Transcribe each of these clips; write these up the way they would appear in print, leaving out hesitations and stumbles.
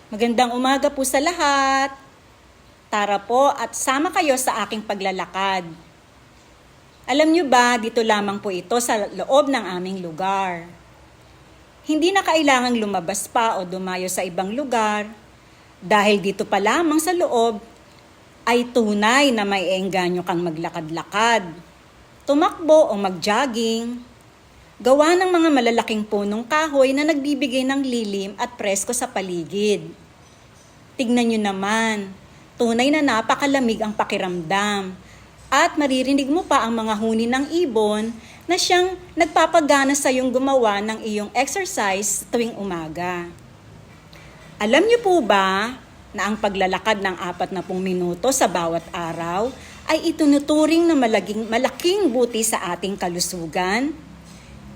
Magandang umaga po sa lahat. Tara po at sama kayo sa aking paglalakad. Alam nyo ba, dito lamang po ito sa loob ng aming lugar. Hindi na kailangang lumabas pa o dumayo sa ibang lugar dahil dito pa lamang sa loob ay tunay na may engganyo kang maglakad-lakad, tumakbo o mag-jogging, gawa ng mga malalaking punong kahoy na nagbibigay ng lilim at presko sa paligid. Tignan nyo naman, tunay na napakalamig ang pakiramdam at maririnig mo pa ang mga huni ng ibon na siyang nagpapagana sa iyong gumawa ng iyong exercise tuwing umaga. Alam niyo po ba na ang paglalakad ng 40 minuto sa bawat araw ay itunuturing na malaking buti sa ating kalusugan?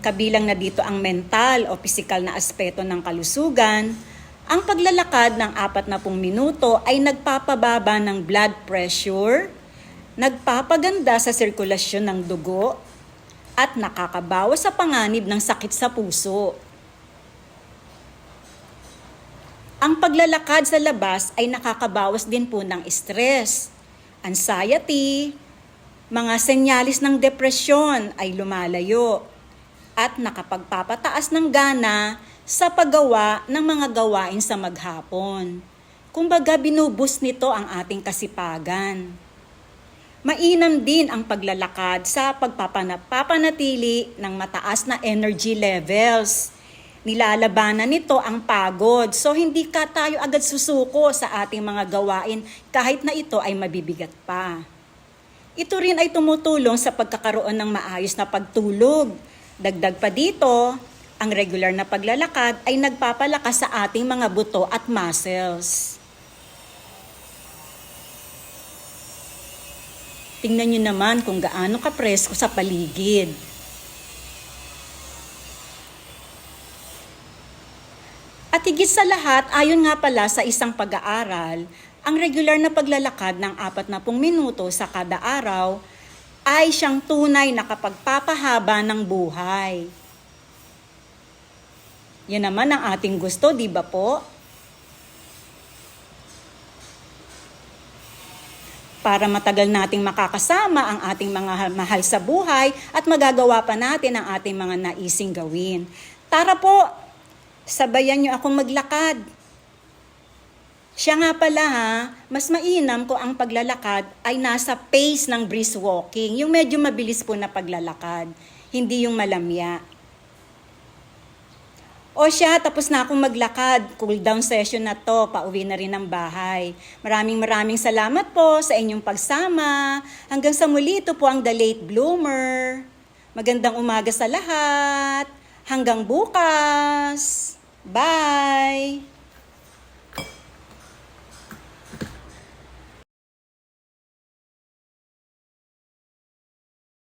Kabilang na dito ang mental o pisikal na aspeto ng kalusugan. Ang paglalakad ng 40 minuto ay nagpapababa ng blood pressure, nagpapaganda sa sirkulasyon ng dugo, at nakakabawas sa panganib ng sakit sa puso. Ang paglalakad sa labas ay nakakabawas din po ng stress, anxiety, mga senyalis ng depresyon ay lumalayo, at nakapagpapataas ng gana sa paggawa ng mga gawain sa maghapon. Kumbaga binubus nito ang ating kasipagan. Mainam din ang paglalakad sa pagpapanatili ng mataas na energy levels. Nilalabanan nito ang pagod, so hindi ka tayo agad susuko sa ating mga gawain kahit na ito ay mabibigat pa. Ito rin ay tumutulong sa pagkakaroon ng maayos na pagtulog. Dagdag pa dito, ang regular na paglalakad ay nagpapalakas sa ating mga buto at muscles. Tingnan nyo naman kung gaano kapresko sa paligid. At higit sa lahat, ayon nga pala sa isang pag-aaral, ang regular na paglalakad ng 40 minuto sa kada araw ay siyang tunay na kapagpapahaba ng buhay. Yan naman ang ating gusto, di ba po? Para matagal nating makakasama ang ating mga mahal sa buhay at magagawa pa natin ang ating mga naising gawin. Tara po, sabayan niyo akong maglakad. Siya nga pala mas mainam ko ang paglalakad ay nasa pace ng brisk walking, yung medyo mabilis po na paglalakad, hindi yung malamya. O siya, tapos na akong maglakad. Cool down session na to. Pauwi na rin ng bahay. Maraming salamat po sa inyong pagsama. Hanggang sa muli, ito po ang The Late Bloomer. Magandang umaga sa lahat. Hanggang bukas. Bye!